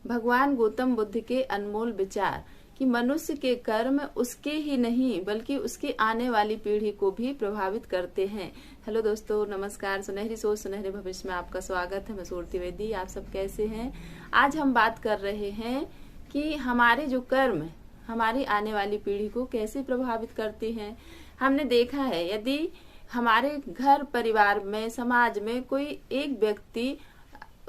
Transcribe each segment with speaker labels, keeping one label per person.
Speaker 1: भगवान गौतम बुद्ध के अनमोल विचार कि मनुष्य के कर्म उसके ही नहीं बल्कि उसकी आने वाली पीढ़ी को भी प्रभावित करते हैं। हेलो दोस्तों, नमस्कार। सुनहरी सोच सुनहरे भविष्य में आपका स्वागत है। मैं सूरती वेदी। आप सब कैसे हैं? आज हम बात कर रहे हैं कि हमारे जो कर्म हमारी आने वाली पीढ़ी को कैसे प्रभावित करते हैं। हमने देखा है, यदि हमारे घर परिवार में समाज में कोई एक व्यक्ति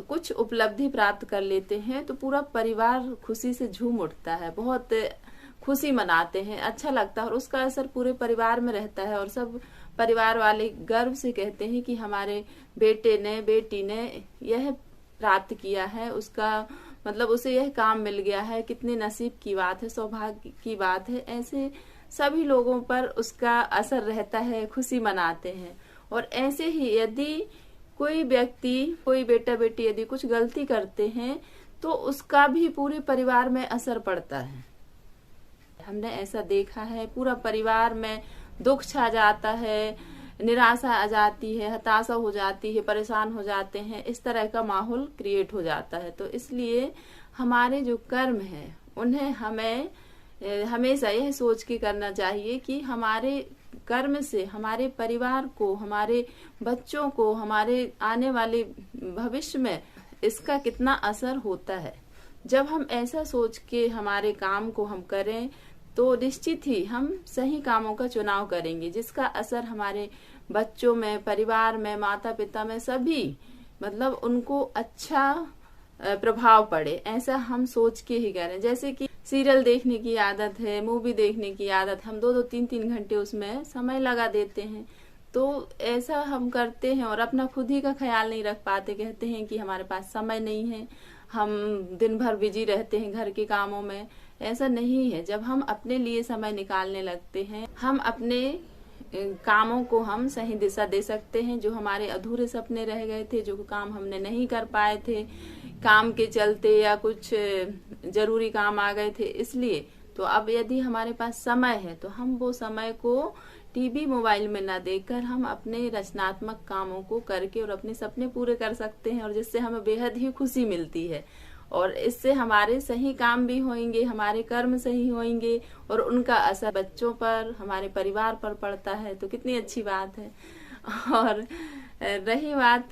Speaker 1: कुछ उपलब्धि प्राप्त कर लेते हैं तो पूरा परिवार खुशी से झूम उठता है, बहुत खुशी मनाते हैं, अच्छा लगता है और उसका असर पूरे परिवार में रहता है। और सब परिवार वाले गर्व से कहते हैं कि हमारे बेटे ने बेटी ने यह प्राप्त किया है, उसका मतलब उसे यह काम मिल गया है, कितने नसीब की बात है, सौभाग्य की बात है। ऐसे सभी लोगों पर उसका असर रहता है, खुशी मनाते हैं। और ऐसे ही यदि कोई व्यक्ति, कोई बेटा बेटी यदि कुछ गलती करते हैं तो उसका भी पूरे परिवार में असर पड़ता है। हमने ऐसा देखा है, पूरा परिवार में दुख छा जाता है, निराशा आ जाती है, हताशा हो जाती है, परेशान हो जाते हैं, इस तरह का माहौल क्रिएट हो जाता है। तो इसलिए हमारे जो कर्म हैं उन्हें हमें हमेशा यह सोच के करना चाहिए कि हमारे कर्म से हमारे परिवार को, हमारे बच्चों को, हमारे आने वाले भविष्य में इसका कितना असर होता है। जब हम ऐसा सोच के हमारे काम को हम करें तो निश्चित ही हम सही कामों का चुनाव करेंगे जिसका असर हमारे बच्चों में, परिवार में, माता पिता में सभी मतलब उनको अच्छा प्रभाव पड़े, ऐसा हम सोच के ही करें। जैसे कि सीरियल देखने की आदत है, मूवी देखने की आदत, हम 2-2, 3-3 घंटे उसमें समय लगा देते हैं। तो ऐसा हम करते हैं और अपना खुद ही का ख्याल नहीं रख पाते, कहते हैं कि हमारे पास समय नहीं है, हम दिन भर बिजी रहते हैं घर के कामों में। ऐसा नहीं है। जब हम अपने लिए समय निकालने लगते हैं, हम अपने कामों को हम सही दिशा दे सकते हैं। जो हमारे अधूरे सपने रह गए थे, जो काम हमने नहीं कर पाए थे काम के चलते या कुछ जरूरी काम आ गए थे इसलिए, तो अब यदि हमारे पास समय है तो हम वो समय को टीवी मोबाइल में ना देखकर हम अपने रचनात्मक कामों को करके और अपने सपने पूरे कर सकते हैं। और जिससे हमें बेहद ही खुशी मिलती है और इससे हमारे सही काम भी होंगे, हमारे कर्म सही होंगे और उनका असर बच्चों पर, हमारे परिवार पर पड़ता है। तो कितनी अच्छी बात है। और रही बात,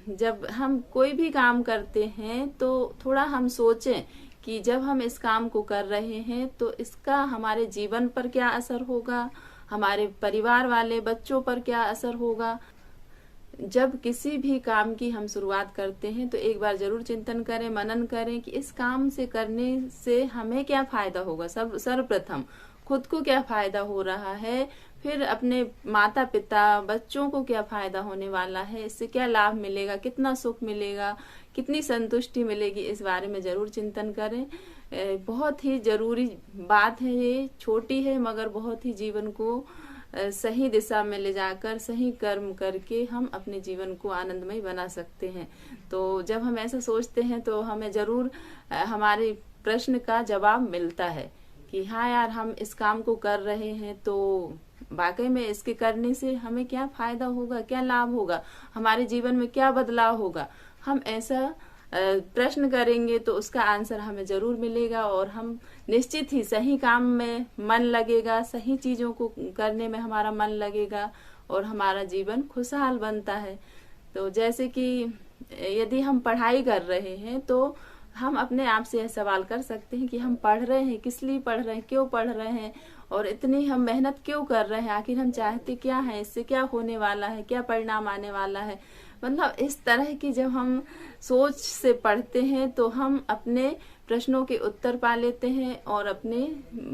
Speaker 1: जब हम कोई भी काम करते हैं तो थोड़ा हम सोचें कि जब हम इस काम को कर रहे हैं तो इसका हमारे जीवन पर क्या असर होगा, हमारे परिवार वाले बच्चों पर क्या असर होगा। जब किसी भी काम की हम शुरुआत करते हैं तो एक बार जरूर चिंतन करें, मनन करें कि इस काम से करने से हमें क्या फायदा होगा। सर्वप्रथम खुद को क्या फायदा हो रहा है, फिर अपने माता पिता, बच्चों को क्या फायदा होने वाला है, इससे क्या लाभ मिलेगा, कितना सुख मिलेगा, कितनी संतुष्टि मिलेगी, इस बारे में जरूर चिंतन करें। बहुत ही जरूरी बात है ये, छोटी है मगर बहुत ही जीवन को सही दिशा में ले जाकर सही कर्म करके हम अपने जीवन को आनंदमय बना सकते हैं। तो जब हम ऐसा सोचते हैं तो हमें जरूर हमारे प्रश्न का जवाब मिलता है कि हाँ यार, हम इस काम को कर रहे हैं तो वाकई में इसके करने से हमें क्या फायदा होगा, क्या लाभ होगा, हमारे जीवन में क्या बदलाव होगा। हम ऐसा प्रश्न करेंगे तो उसका आंसर हमें जरूर मिलेगा और हम निश्चित ही सही काम में मन लगेगा, सही चीजों को करने में हमारा मन लगेगा और हमारा जीवन खुशहाल बनता है। तो जैसे कि यदि हम पढ़ाई कर रहे हैं तो हम अपने आप से यह सवाल कर सकते हैं कि हम पढ़ रहे हैं, किस लिए पढ़ रहे हैं, क्यों पढ़ रहे हैं और इतनी हम मेहनत क्यों कर रहे हैं, आखिर हम चाहते क्या हैं, इससे क्या होने वाला है, क्या परिणाम आने वाला है। मतलब इस तरह की जब हम सोच से पढ़ते हैं तो हम अपने प्रश्नों के उत्तर पा लेते हैं और अपने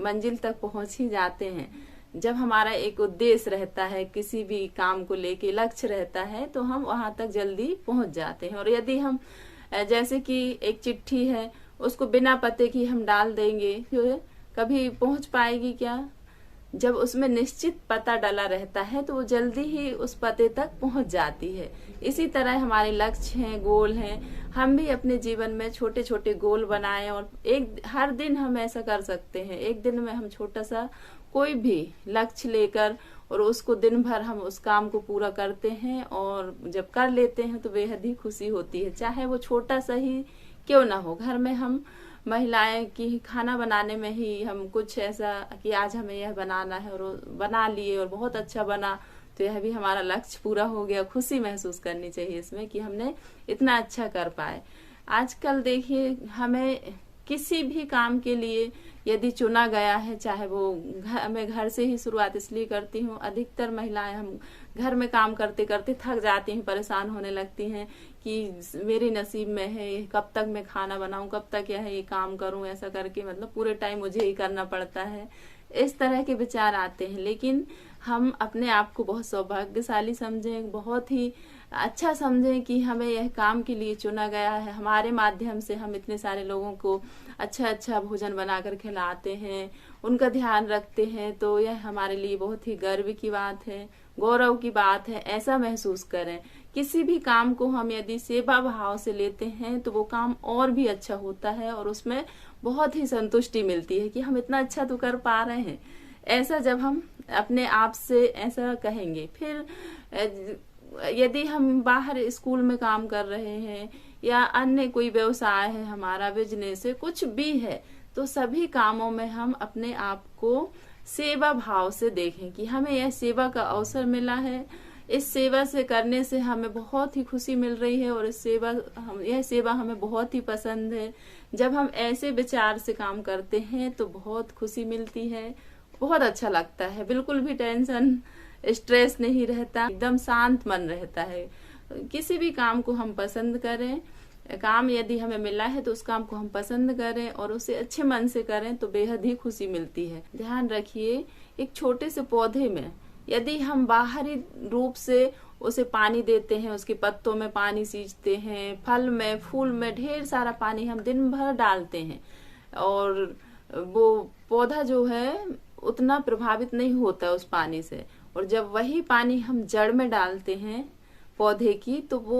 Speaker 1: मंजिल तक पहुंच ही जाते हैं। जब हमारा एक उद्देश्य रहता है, किसी भी काम को लेके लक्ष्य रहता है तो हम वहां तक जल्दी पहुंच जाते हैं। और यदि हम जैसे कि एक चिट्ठी है, उसको बिना पते की हम डाल देंगे तो कभी पहुंच पाएगी क्या? जब उसमें निश्चित पता डला रहता है तो वो जल्दी ही उस पते तक पहुंच जाती है। इसी तरह हमारे लक्ष्य हैं, गोल हैं, हम भी अपने जीवन में छोटे छोटे गोल बनाएं और हर दिन हम ऐसा कर सकते हैं। एक दिन में हम छोटा सा कोई भी लक्ष्य लेकर और उसको दिन भर हम उस काम को पूरा करते हैं और जब कर लेते हैं तो बेहद ही खुशी होती है, चाहे वो छोटा सा ही क्यों ना हो। घर में हम महिलाएं की खाना बनाने में ही हम कुछ ऐसा कि आज हमें यह बनाना है और बना लिए और बहुत अच्छा बना, तो यह भी हमारा लक्ष्य पूरा हो गया। खुशी महसूस करनी चाहिए इसमें कि हमने इतना अच्छा कर पाए। आजकल देखिए, हमें किसी भी काम के लिए यदि चुना गया है, चाहे वो मैं घर से ही शुरुआत इसलिए करती हूँ, अधिकतर महिलाएं हम घर में काम करते करते थक जाती हैं, परेशान होने लगती हैं कि मेरे नसीब में है, कब तक मैं खाना बनाऊं, कब तक यह ये काम करूं, ऐसा करके मतलब पूरे टाइम मुझे ही करना पड़ता है, इस तरह के विचार आते हैं। लेकिन हम अपने आप को बहुत सौभाग्यशाली समझें, बहुत ही अच्छा समझें कि हमें यह काम के लिए चुना गया है। हमारे माध्यम से हम इतने सारे लोगों को अच्छा अच्छा भोजन बनाकर खिलाते हैं, उनका ध्यान रखते हैं, तो यह हमारे लिए बहुत ही गर्व की बात है, गौरव की बात है। ऐसा महसूस करें। किसी भी काम को हम यदि सेवा भाव से लेते हैं तो वो काम और भी अच्छा होता है और उसमें बहुत ही संतुष्टि मिलती है कि हम इतना अच्छा तो कर पा रहे हैं। ऐसा जब हम अपने आप से ऐसा कहेंगे, फिर यदि हम बाहर स्कूल में काम कर रहे हैं या अन्य कोई व्यवसाय है, हमारा बिजनेस है, कुछ भी है, तो सभी कामों में हम अपने आप को सेवा भाव से देखें कि हमें यह सेवा का अवसर मिला है, इस सेवा से करने से हमें बहुत ही खुशी मिल रही है और यह सेवा हमें बहुत ही पसंद है। जब हम ऐसे विचार से काम करते हैं तो बहुत खुशी मिलती है, बहुत अच्छा लगता है, बिल्कुल भी टेंशन स्ट्रेस नहीं रहता, एकदम शांत मन रहता है। किसी भी काम को हम पसंद करें, काम यदि हमें मिला है तो उस काम को हम पसंद करें और उसे अच्छे मन से करें तो बेहद ही खुशी मिलती है। ध्यान रखिए, एक छोटे से पौधे में यदि हम बाहरी रूप से उसे पानी देते हैं, उसके पत्तों में पानी सींचते हैं, फल में फूल में ढेर सारा पानी हम दिन भर डालते हैं और वो पौधा जो है उतना प्रभावित नहीं होता उस पानी से, और जब वही पानी हम जड़ में डालते हैं पौधे की, तो वो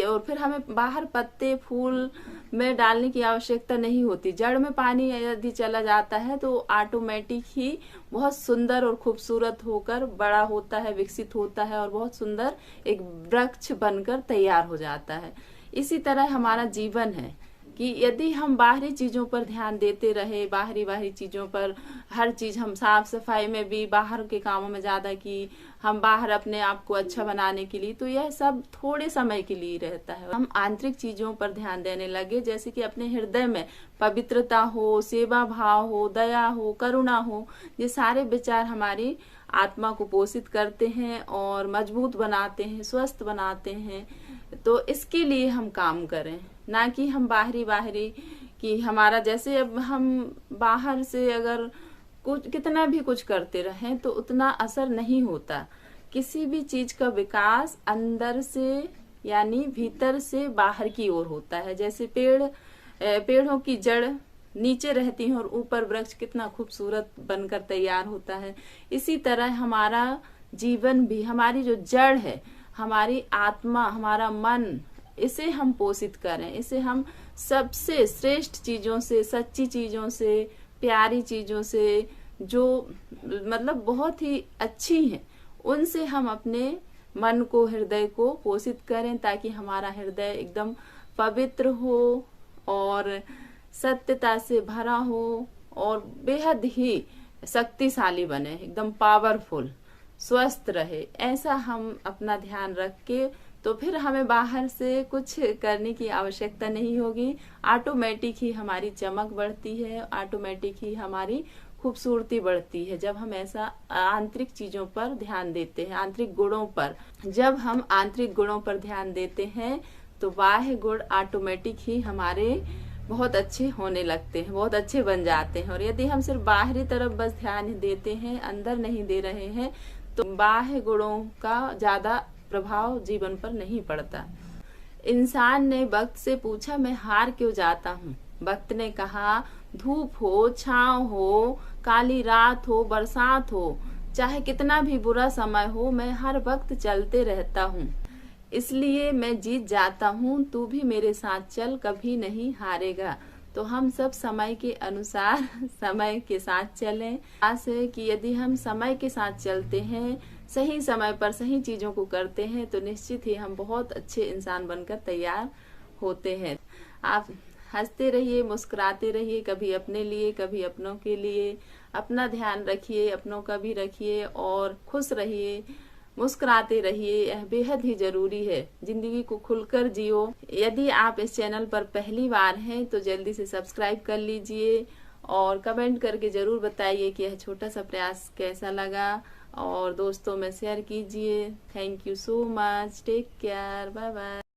Speaker 1: और फिर हमें बाहर पत्ते फूल में डालने की आवश्यकता नहीं होती। जड़ में पानी यदि चला जाता है तो ऑटोमेटिक ही बहुत सुंदर और खूबसूरत होकर बड़ा होता है, विकसित होता है और बहुत सुंदर एक वृक्ष बनकर तैयार हो जाता है। इसी तरह हमारा जीवन है कि यदि हम बाहरी चीजों पर ध्यान देते रहे, बाहरी चीजों पर, हर चीज हम साफ सफाई में भी बाहर के कामों में ज्यादा की, हम बाहर अपने आप को अच्छा बनाने के लिए, तो यह सब थोड़े समय के लिए रहता है। हम आंतरिक चीजों पर ध्यान देने लगे, जैसे कि अपने हृदय में पवित्रता हो, सेवा भाव हो, दया हो, करुणा हो, ये सारे विचार हमारी आत्मा को पोषित करते हैं और मजबूत बनाते हैं, स्वस्थ बनाते हैं। तो इसके लिए हम काम करें, ना कि हम बाहरी कि हमारा, जैसे अब हम बाहर से अगर कुछ कितना भी कुछ करते रहें तो उतना असर नहीं होता। किसी भी चीज का विकास अंदर से यानी भीतर से बाहर की ओर होता है। जैसे पेड़ों की जड़ नीचे रहती है और ऊपर वृक्ष कितना खूबसूरत बनकर तैयार होता है। इसी तरह हमारा जीवन भी, हमारी जो जड़ है, हमारी आत्मा, हमारा मन, इसे हम पोषित करें, इसे हम सबसे श्रेष्ठ चीजों से, सच्ची चीजों से, प्यारी चीजों से, जो मतलब बहुत ही अच्छी हैं, उनसे हम अपने मन को, हृदय को पोषित करें, ताकि हमारा हृदय एकदम पवित्र हो और सत्यता से भरा हो और बेहद ही शक्तिशाली बने, एकदम पावरफुल, स्वस्थ रहे। ऐसा हम अपना ध्यान रख के, तो फिर हमें बाहर से कुछ करने की आवश्यकता नहीं होगी। ऑटोमेटिक ही हमारी चमक बढ़ती है, ऑटोमेटिक ही हमारी खूबसूरती बढ़ती है, जब हम ऐसा आंतरिक चीजों पर ध्यान देते हैं, आंतरिक गुणों पर। जब हम आंतरिक गुणों पर ध्यान देते हैं तो बाह्य गुण ऑटोमेटिक ही हमारे बहुत अच्छे होने लगते हैं, बहुत अच्छे बन जाते हैं। और यदि हम सिर्फ बाहरी तरफ बस ध्यान देते हैं, अंदर नहीं दे रहे हैं, तो बाह्य गुणों का ज्यादा प्रभाव जीवन पर नहीं पड़ता। इंसान ने वक्त से पूछा, मैं हार क्यों जाता हूँ? वक्त ने कहा, धूप हो, छांव हो, काली रात हो, बरसात हो, चाहे कितना भी बुरा समय हो, मैं हर वक्त चलते रहता हूँ, इसलिए मैं जीत जाता हूँ। तू भी मेरे साथ चल, कभी नहीं हारेगा। तो हम सब समय के अनुसार समय के साथ चलें। आस है कि यदि हम समय के साथ चलते हैं, सही समय पर सही चीजों को करते हैं, तो निश्चित ही हम बहुत अच्छे इंसान बनकर तैयार होते हैं। हंसते रहिए, मुस्कुराते रहिए, कभी अपने लिए कभी अपनों के लिए। अपना ध्यान रखिए, अपनों का भी रखिए और खुश रहिए, मुस्कुराते रहिए। यह बेहद ही जरूरी है। जिंदगी को खुलकर जियो। यदि आप इस चैनल पर पहली बार हैं तो जल्दी से सब्सक्राइब कर लीजिए और कमेंट करके जरूर बताइए कि यह छोटा सा प्रयास कैसा लगा और दोस्तों में शेयर कीजिए। Thank you so much. Take care. Bye bye.